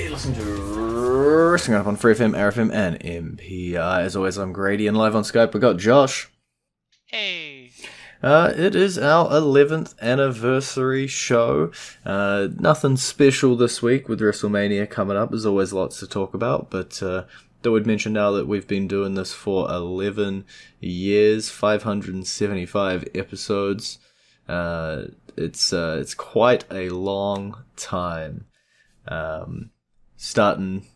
Listen to Wrestling Up on FreeFM, ArrowFM, and MPI. As always, I'm Grady, and live on Skype we got Josh. Hey. It is our 11th anniversary show. Nothing special this week with WrestleMania coming up. There's always lots to talk about, but thought we'd mention now that we've been doing this for 11 years, 575 episodes. It's quite a long time. Starting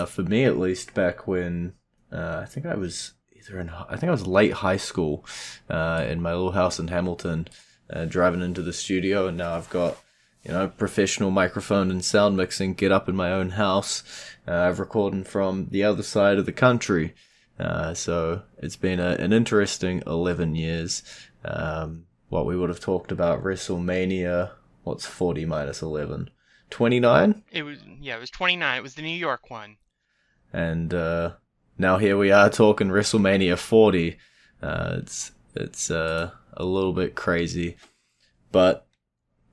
for me at least back when I think I was late high school in my little house in Hamilton, driving into the studio, and now I've got professional microphone and sound mixing get up in my own house. I've recorded from the other side of the country, so it's been an interesting 11 years. What we would have talked about WrestleMania, what's 40 minus 11? 29? It was 29. It was the New York one. And now here we are talking WrestleMania 40. It's a little bit crazy, but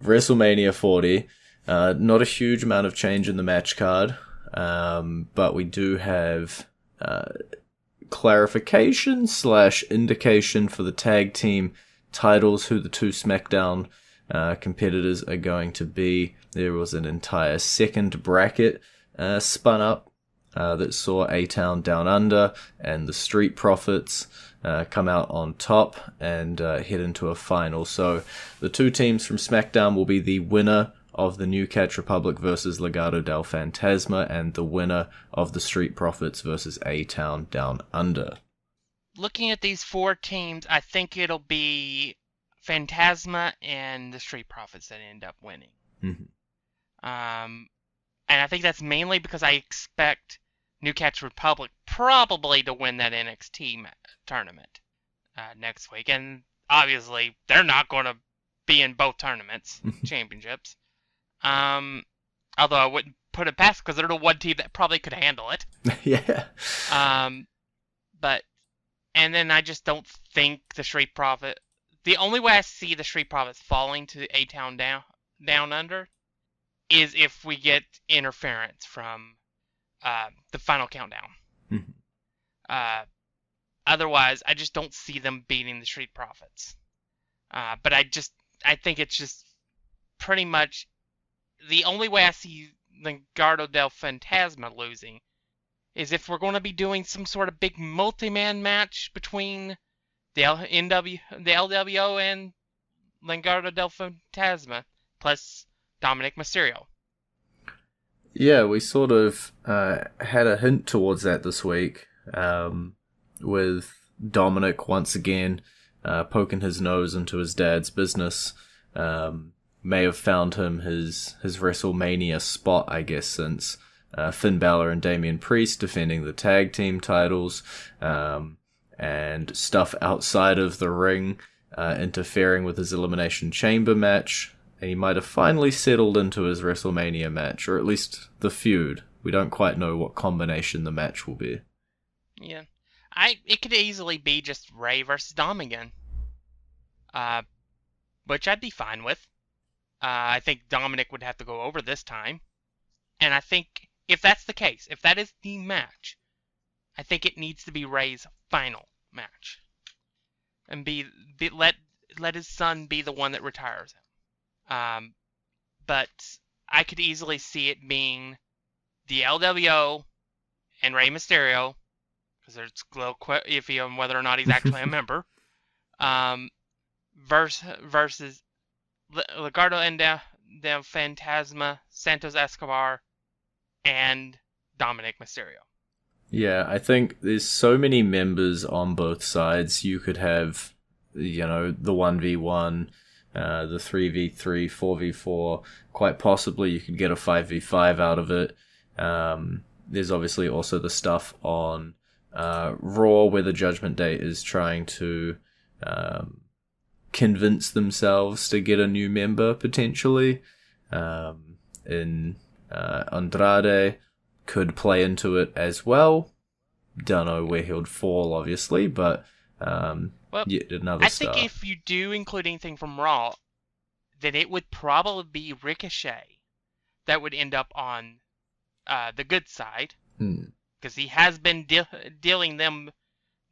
WrestleMania 40, not a huge amount of change in the match card, but we do have clarification / indication for the tag team titles, who the two SmackDown competitors are going to be. There was an entire second bracket spun up that saw A-Town Down Under and the Street Profits come out on top and head into a final. So the two teams from SmackDown will be the winner of the New Catch Republic versus Legado del Fantasma and the winner of the Street Profits versus A-Town Down Under. Looking at these four teams, I think it'll be Phantasma and the Street Profits that end up winning. Mm-hmm. And I think that's mainly because I expect New Catch Republic probably to win that NXT tournament next week. And obviously, they're not going to be in both tournaments, championships. Although I wouldn't put it past, because they're the one team that probably could handle it. Yeah. And then I just don't think the Street Profit... The only way I see the Street Profits falling to A-Town down Under is if we get interference from the Final Countdown. Mm-hmm. Otherwise, I just don't see them beating the Street Profits. But I think it's just pretty much the only way I see Legado del Fantasma losing is if we're going to be doing some sort of big multi-man match between the LWO and Legado del Fantasma, plus Dominic Mysterio. Yeah, we sort of had a hint towards that this week, with Dominic once again poking his nose into his dad's business. May have found him his WrestleMania spot, I guess, since Finn Balor and Damian Priest defending the tag team titles, and stuff outside of the ring interfering with his Elimination Chamber match. And he might have finally settled into his WrestleMania match, or at least the feud. We don't quite know what combination the match will be. Yeah. It could easily be just Ray versus Dom again. Which I'd be fine with. I think Dominic would have to go over this time. And I think if that's the case, if that is the match, I think it needs to be Ray's final match. And let his son be the one that retires him. But I could easily see it being the LWO and Rey Mysterio, because there's a little iffy on whether or not he's actually a member, versus Legado del Fantasma, Santos Escobar, and Dominic Mysterio. Yeah, I think there's so many members on both sides. You could have, the 1v1, the 3v3, 4v4, quite possibly you could get a 5v5 out of it. There's obviously also the stuff on Raw where the Judgment Day is trying to convince themselves to get a new member, potentially. In Andrade could play into it as well. Don't know where he would fall, obviously, but yet another star. I think if you do include anything from Raw, then it would probably be Ricochet that would end up on the good side, Hmm. because he has been dealing them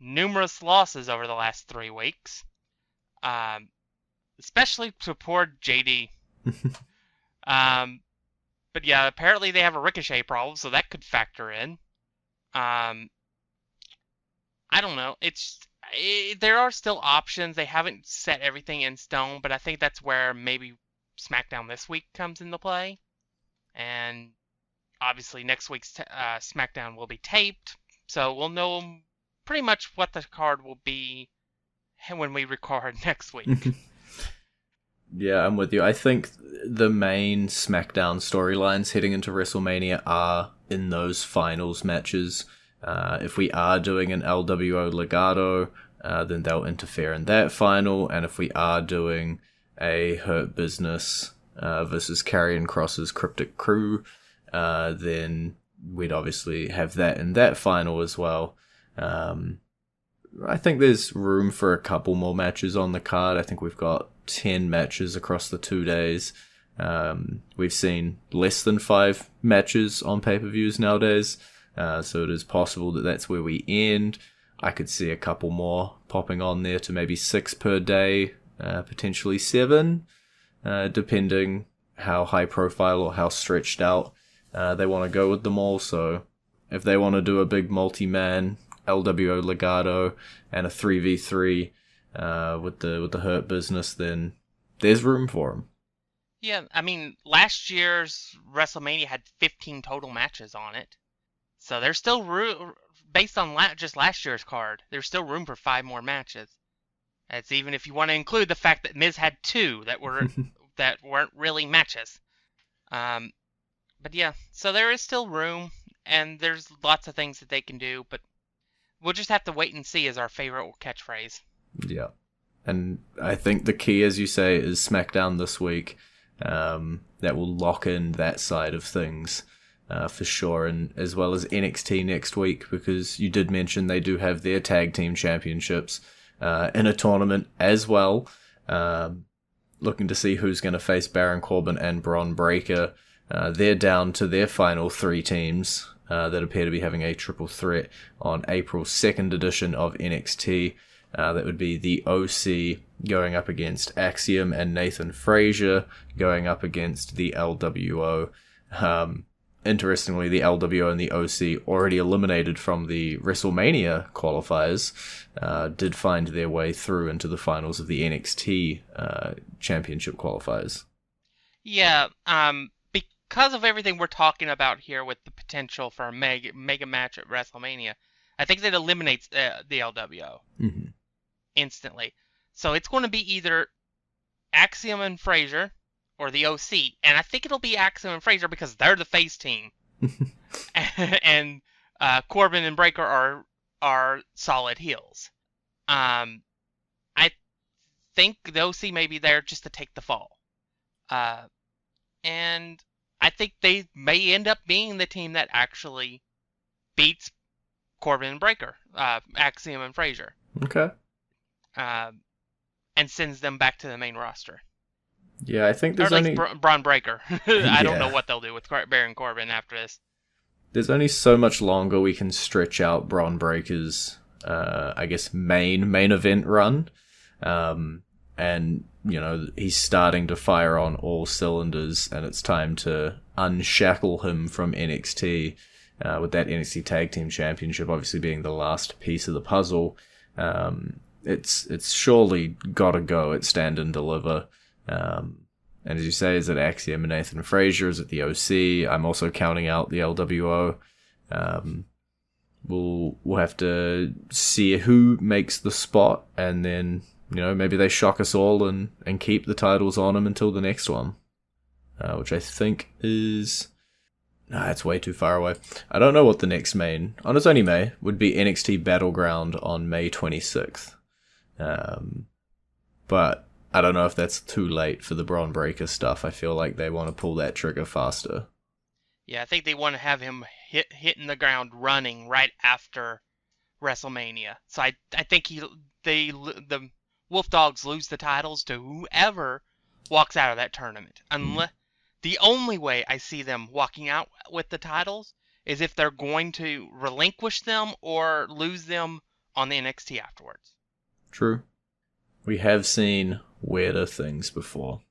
numerous losses over the last 3 weeks, especially to poor JD. But yeah, apparently they have a Ricochet problem, so that could factor in. I don't know. There are still options. They haven't set everything in stone, but I think that's where maybe SmackDown this week comes into play. And obviously next week's SmackDown will be taped, so we'll know pretty much what the card will be when we record next week. Yeah, I'm with you. I think the main SmackDown storylines heading into WrestleMania are in those finals matches. If we are doing an LWO Legado, then they'll interfere in that final. And if we are doing a Hurt Business versus Karrion Kross's Cryptic Crew, then we'd obviously have that in that final as well. I think there's room for a couple more matches on the card. I think we've got 10 matches across the 2 days. We've seen less than 5 matches on pay-per-views nowadays, so it is possible that that's where we end. I could see a couple more popping on there to maybe 6 per day, potentially 7, depending how high profile or how stretched out they want to go with them all. So if they want to do a big multi-man LWO Legado and a 3v3 with the Hurt Business, then there's room for them. Yeah, I mean, last year's WrestleMania had 15 total matches on it. So there's still room, based on just last year's card, there's still room for 5 more matches. That's even if you want to include the fact that Miz had 2 that weren't really matches. But yeah, so there is still room, and there's lots of things that they can do, but we'll just have to wait and see is our favorite catchphrase. Yeah. And I think the key, as you say, is SmackDown this week. That will lock in that side of things for sure, and as well as NXT next week, because you did mention they do have their tag team championships in a tournament as well. Looking to see who's going to face Baron Corbin and Bron Breakker. They're down to their final 3 teams that appear to be having a triple threat on April 2nd edition of NXT. That would be the OC going up against Axiom and Nathan Frazier going up against the LWO. Interestingly, the LWO and the OC, already eliminated from the WrestleMania qualifiers, did find their way through into the finals of the NXT championship qualifiers. Yeah, because of everything we're talking about here with the potential for a mega match at WrestleMania, I think that eliminates the LWO instantly. So it's going to be either Axiom and Frazier or the OC, and I think it'll be Axiom and Frazier because they're the face team, and Corbin and Breakker are solid heels. I think the OC may be there just to take the fall, and I think they may end up being the team that actually beats Corbin and Breakker, Axiom and Frazier. Okay. And sends them back to the main roster. Yeah, I think there's or at least Bron Breakker. I don't know Yeah. what they'll do with Baron Corbin after this. There's only so much longer we can stretch out Bron Breakker's, I guess, main event run. And, you know, he's starting to fire on all cylinders, and it's time to unshackle him from NXT, with that NXT Tag Team Championship obviously being the last piece of the puzzle. It's surely gotta go at Stand and Deliver. And as you say, is it Axiom and Nathan Frazier? Is it the OC? I'm also counting out the LWO. We'll have to see who makes the spot, and then, you know, maybe they shock us all and keep the titles on them until the next one. Which I think is... Nah, it's way too far away. I don't know what the next main, on its only May, would be NXT Battleground on May 26th. But I don't know if that's too late for the Bron Breakker stuff. I feel like they want to pull that trigger faster. Yeah, I think they want to have him hitting the ground running right after WrestleMania. So I think the Wolf Dogs lose the titles to whoever walks out of that tournament. Unless The only way I see them walking out with the titles is if they're going to relinquish them or lose them on the NXT afterwards. True. We have seen weirder things before.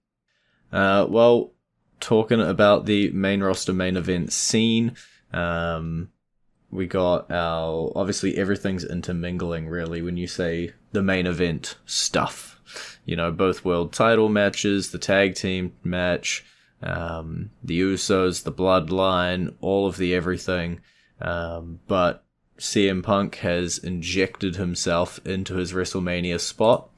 Well, talking about the main roster main event scene, we got our... Obviously, everything's intermingling, really, when you say the main event stuff. You know, both world title matches, the tag team match, the Usos, the Bloodline, all of the everything. But CM Punk has injected himself into his WrestleMania spot.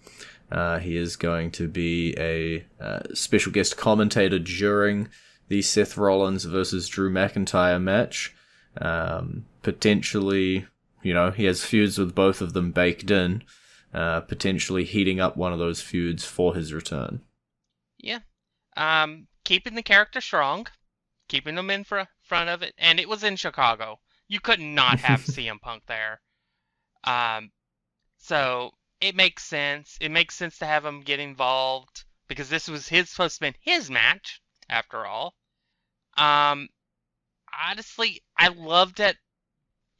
He is going to be a special guest commentator during the Seth Rollins versus Drew McIntyre match. Potentially, you know, he has feuds with both of them baked in. Potentially heating up one of those feuds for his return. Yeah. Keeping the character strong, keeping them in front of it, and it was in Chicago. You could not have CM Punk there. So it makes sense. It makes sense to have him get involved because this was supposed to be his match, after all. Honestly, I loved it.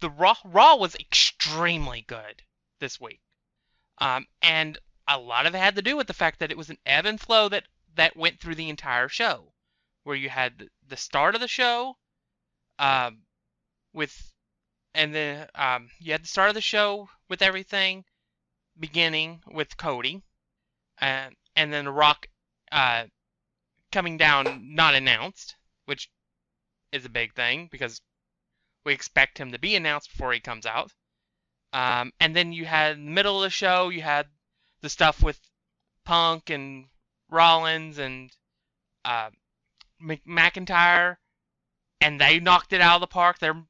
The Raw was extremely good this week. And a lot of it had to do with the fact that it was an ebb and flow that went through the entire show, where you had the start of the show, you had the start of the show with everything beginning with Cody, and then The Rock coming down not announced, which is a big thing because we expect him to be announced before he comes out. And then you had in the middle of the show, you had the stuff with Punk and Rollins and McIntyre, and they knocked it out of the park. They're,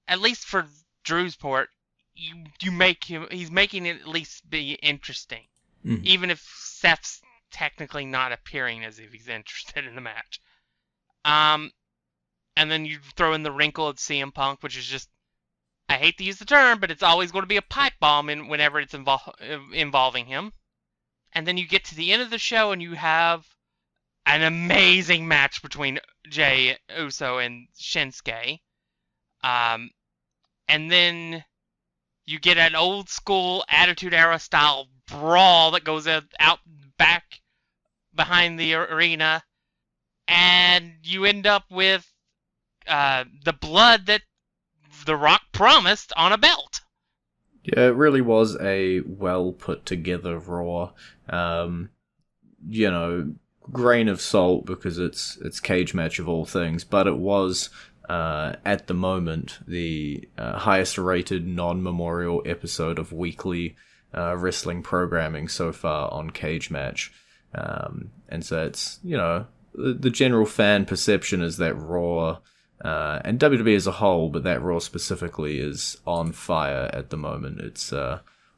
at least for Drew's part, he's making it at least be interesting, even if Seth's technically not appearing as if he's interested in the match. And then you throw in the wrinkle of CM Punk, which is just, I hate to use the term, but it's always going to be a pipe bomb whenever it's involving him. And then you get to the end of the show and you have an amazing match between Jey Uso and Shinsuke. And then you get an old school Attitude Era style brawl that goes out back behind the arena. And you end up with the blood that The Rock promised on a belt. Yeah, it really was a well put together Raw. You know, grain of salt because it's cage match of all things, but it was at the moment the highest rated non-memorial episode of weekly wrestling programming so far on Cage Match. And so it's, you know, the general fan perception is that Raw and WWE as a whole, but that Raw specifically, is on fire at the moment. It's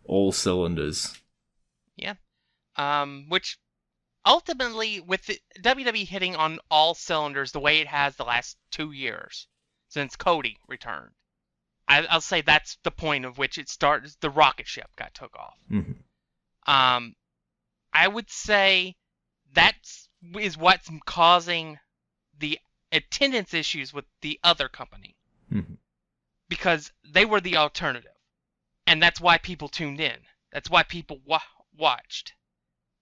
all cylinders. Yeah. Which ultimately, with the WWE hitting on all cylinders the way it has the last 2 years since Cody returned, I'll say that's the point of which it started. The rocket ship got took off. Mm-hmm. I would say that is what's causing the attendance issues with the other company, because they were the alternative, and that's why people tuned in. That's why people watched.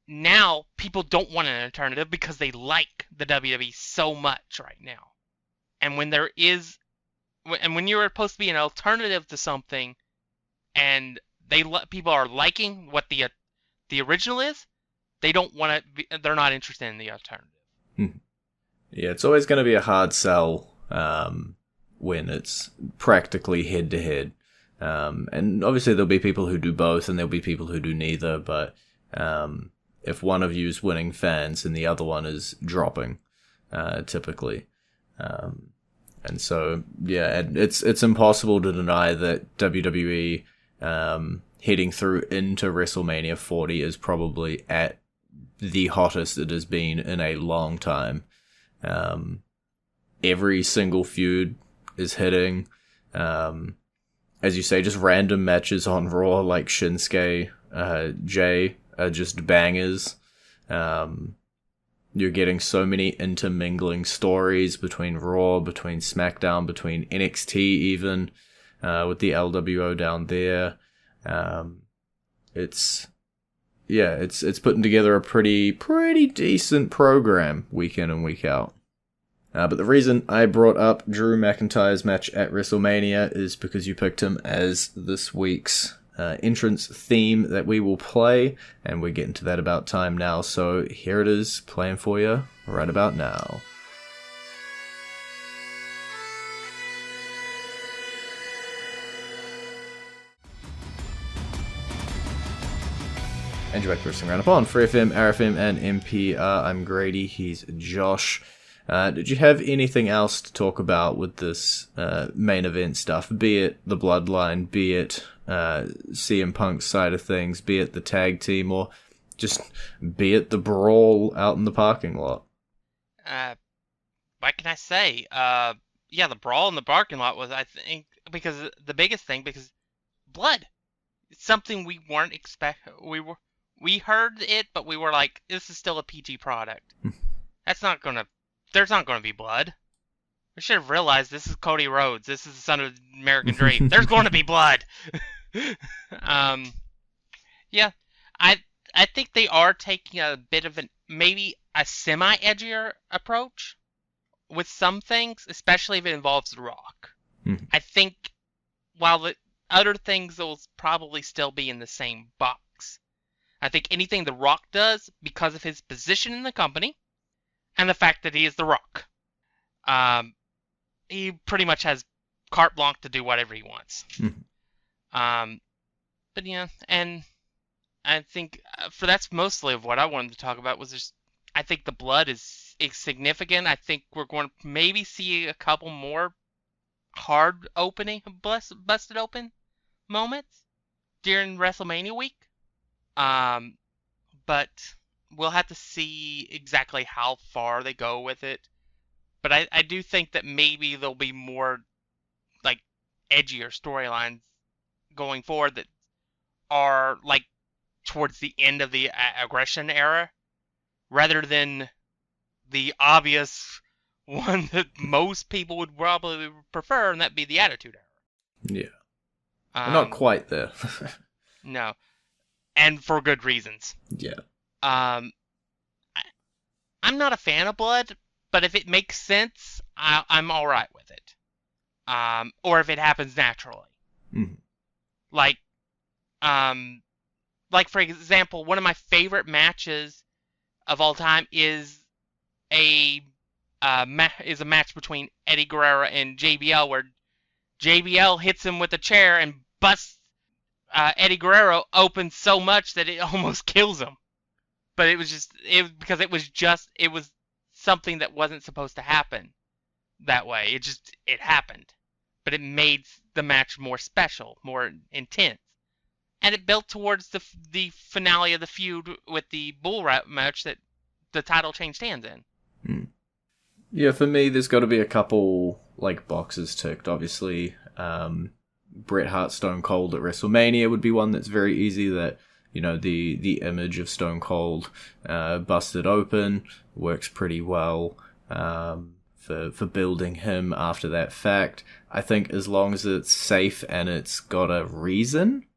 Now people don't want an alternative because they like the WWE so much right now. And when you're supposed to be an alternative to something, and people are liking what the original is, they don't want to. They're not interested in the alternative. Yeah, it's always going to be a hard sell when it's practically head-to-head. And obviously there'll be people who do both and there'll be people who do neither, but if one of you is winning fans and the other one is dropping, typically. And so, yeah, it's impossible to deny that WWE heading through into WrestleMania 40 is probably at the hottest it has been in a long time. Every single feud is hitting. As you say, just random matches on Raw like Shinsuke, Jay are just bangers. You're getting so many intermingling stories between Raw, between SmackDown, between NXT even, with the LWO down there. It's putting together a pretty decent program week in and week out. But the reason I brought up Drew McIntyre's match at WrestleMania is because you picked him as this week's entrance theme that we will play, and we're getting to that about time now, so here it is, playing for you right about now. And you're back to Wrestling Roundup on FreeFM, ArrowFM, and NPR. I'm Grady, he's Josh. Did you have anything else to talk about with this main event stuff? Be it the Bloodline, be it CM Punk's side of things, be it the tag team, or just be it the brawl out in the parking lot? What can I say? Yeah, the brawl in the parking lot was, I think, because the biggest thing, because blood. It's something we weren't We heard it, but we were like, this is still a PG product. There's not gonna be blood. We should have realized this is Cody Rhodes. This is the son of American Dream. There's going to be blood. Yeah, I think they are taking a bit of maybe a semi-edgier approach with some things, especially if it involves The Rock. I think while the other things will probably still be in the same box. I think anything The Rock does, because of his position in the company, and the fact that he is The Rock, he pretty much has carte blanche to do whatever he wants. But yeah, and I think that's mostly of what I wanted to talk about was just, I think the blood is significant. I think we're going to maybe see a couple more hard busted open moments during WrestleMania week. But we'll have to see exactly how far they go with it. But I do think that maybe there'll be more, like, edgier storylines going forward that are, like, towards the end of the aggression era, rather than the obvious one that most people would probably prefer, and that'd be the Attitude Era. Yeah. We're not quite there. No. And for good reasons. Yeah. I'm not a fan of blood, but if it makes sense, I'm all right with it. Or if it happens naturally. Mm-hmm. Like for example, one of my favorite matches of all time is a match between Eddie Guerrero and JBL, where JBL hits him with a chair and busts Eddie Guerrero open so much that it almost kills him. But it was something that wasn't supposed to happen that way. It happened. But it made the match more special, more intense. And it built towards the finale of the feud with the bull rat match that the title changed hands in. Yeah, for me, there's got to be a couple, like, boxes ticked. Obviously, Bret Hart Stone Cold at WrestleMania would be one that's very easy, that, you know, the image of Stone Cold busted open works pretty well for building him after that fact. I think as long as it's safe and it's got a reason,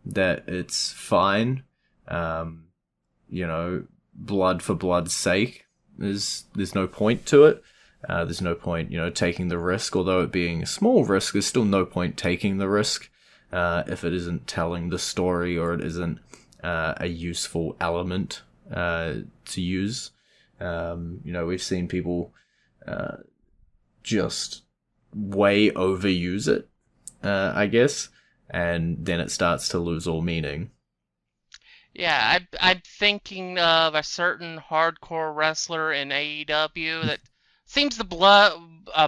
that it's fine. You know, blood for blood's sake, there's no point to it. There's no point, you know, taking the risk, although it being a small risk, there's still no point taking the risk if it isn't telling the story or it isn't a useful element to use. You know, we've seen people just way overuse it, I guess, and then it starts to lose all meaning. Yeah, I'm thinking of a certain hardcore wrestler in AEW that seems to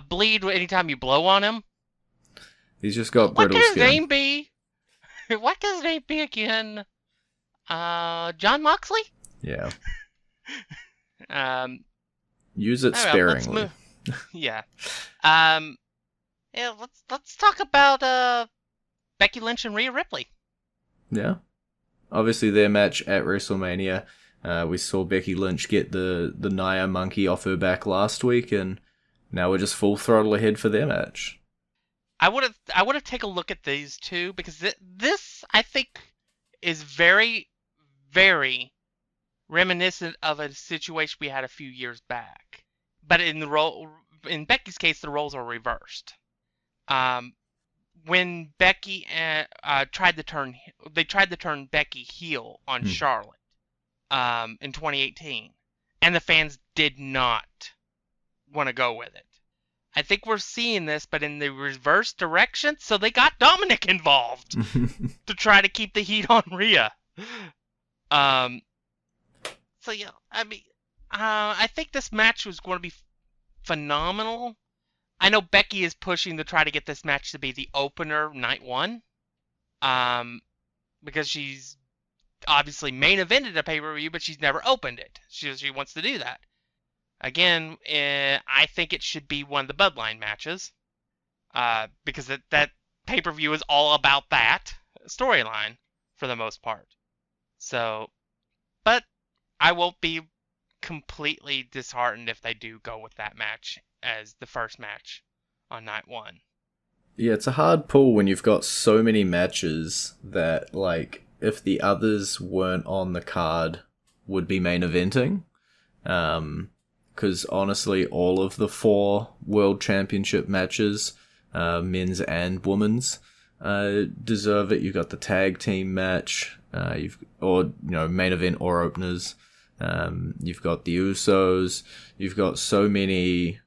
bleed anytime you blow on him. He's just got brittle skin. What could his name be? What could his name be again? John Moxley? Yeah. Use it sparingly. Yeah. Yeah. Let's talk about Becky Lynch and Rhea Ripley. Yeah. Obviously, their match at WrestleMania We saw Becky Lynch get the Nia monkey off her back last week, and now we're just full throttle ahead for their match. I want to take a look at these two, because this I think is very, very reminiscent of a situation we had a few years back. But in Becky's case, the roles are reversed. When Becky tried to turn Becky heel on Charlotte in 2018, and the fans did not want to go with it. I think we're seeing this, but in the reverse direction, so they got Dominic involved to try to keep the heat on Rhea. So yeah, I mean, I think this match was going to be phenomenal. I know Becky is pushing to try to get this match to be the opener night one, because she's obviously main evented a pay-per-view, but she's never opened it. She wants to do that. Again, I think it should be one of the Bloodline matches, because that pay-per-view is all about that storyline for the most part. So, but I won't be completely disheartened if they do go with that match as the first match on night one. Yeah, it's a hard pull when you've got so many matches that, like, if the others weren't on the card, would be main eventing. Because honestly, all of the 4 World Championship matches, men's and women's, deserve it. You've got the tag team match, main event or openers. You've got the Usos. You've got so many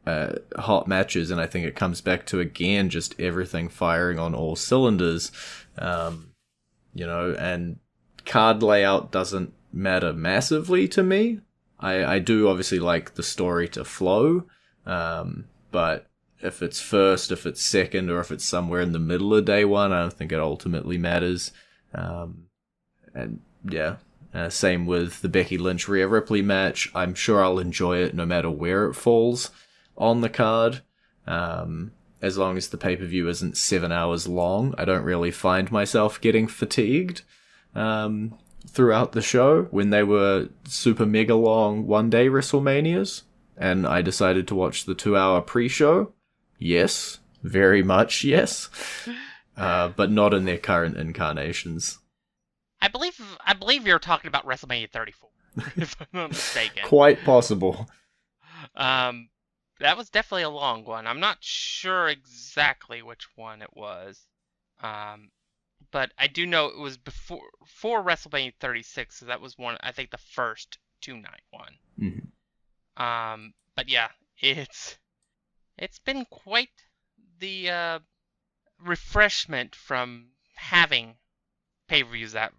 hot matches, and I think it comes back to, again, just everything firing on all cylinders. And card layout doesn't matter massively to me. I do obviously like the story to flow, but if it's first, if it's second, or if it's somewhere in the middle of day one, I don't think it ultimately matters. Same with the Becky Lynch Rhea Ripley match. I'm sure I'll enjoy it no matter where it falls on the card. As long as the pay-per-view isn't 7 hours long, I don't really find myself getting fatigued throughout the show. When they were super mega long one-day WrestleManias, and I decided to watch the 2-hour pre-show, yes, very much yes, but not in their current incarnations. I believe you're talking about WrestleMania 34, if I'm not mistaken. Quite possible. That was definitely a long one. I'm not sure exactly which one it was. But I do know it was before WrestleMania 36, so that was one, I think, the first 2-night one. Mm-hmm. But yeah, it's been quite the refreshment from having pay-per-views that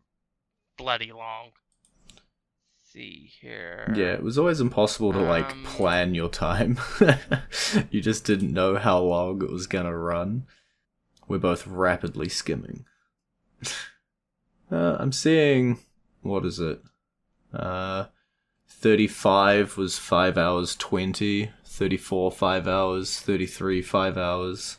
bloody long. Let's see here. Yeah, it was always impossible to plan your time. You just didn't know how long it was gonna run. We're both rapidly skimming. I'm seeing, what is it? 35 was 5 hours 20, 34 5 hours, 33 5 hours.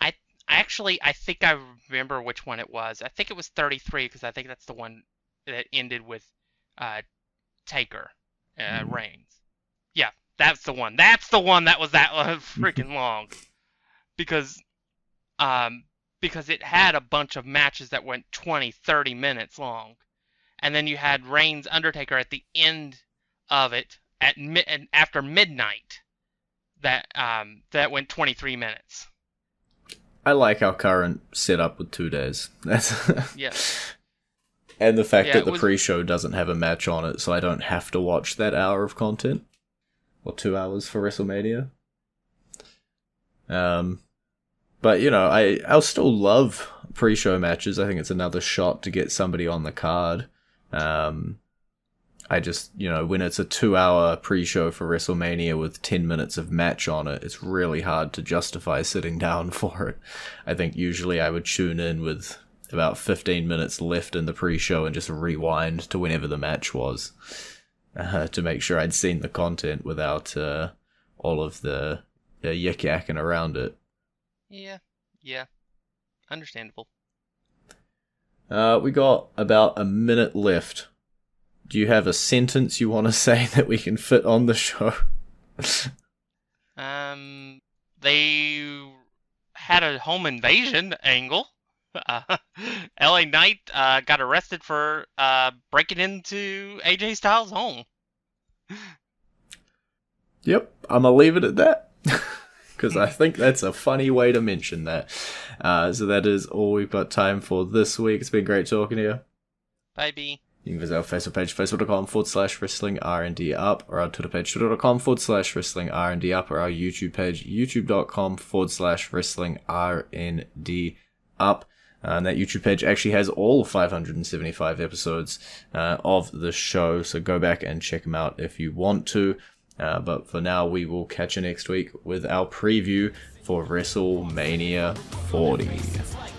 I think I remember which one it was. I think it was 33, because I think that's the one that ended with Taker Reigns. Yeah, that's the one. That's the one that was that freaking long. Because it had a bunch of matches that went 20, 30 minutes long. And then you had Reigns Undertaker at the end of it after midnight that went 23 minutes. I like our current setup with 2 days. That's yeah. And the fact that the pre-show doesn't have a match on it, so I don't have to watch that hour of content. Or 2 hours for WrestleMania. But, I'll still love pre-show matches. I think it's another shot to get somebody on the card. I just, when it's a 2-hour pre-show for WrestleMania with 10 minutes of match on it, it's really hard to justify sitting down for it. I think usually I would tune in with about 15 minutes left in the pre-show and just rewind to whenever the match was, to make sure I'd seen the content without all of the yik-yakking around it. Yeah. Understandable. We got about a minute left Do you have a sentence you want to say that we can fit on the show? They had a home invasion angle. LA Knight got arrested for breaking into AJ Styles' home. Yep, I'm going to leave it at that. Because I think that's a funny way to mention that. So that is all we've got time for this week. It's been great talking to you. Bye, B. You can visit our Facebook page, facebook.com/wrestling R&D up, or our Twitter page, twitter.com/wrestling R&D up, or our YouTube page, youtube.com/wrestling R&D up. And that YouTube page actually has all 575 episodes of the show, so go back and check them out if you want to. But for now, we will catch you next week with our preview for WrestleMania 40.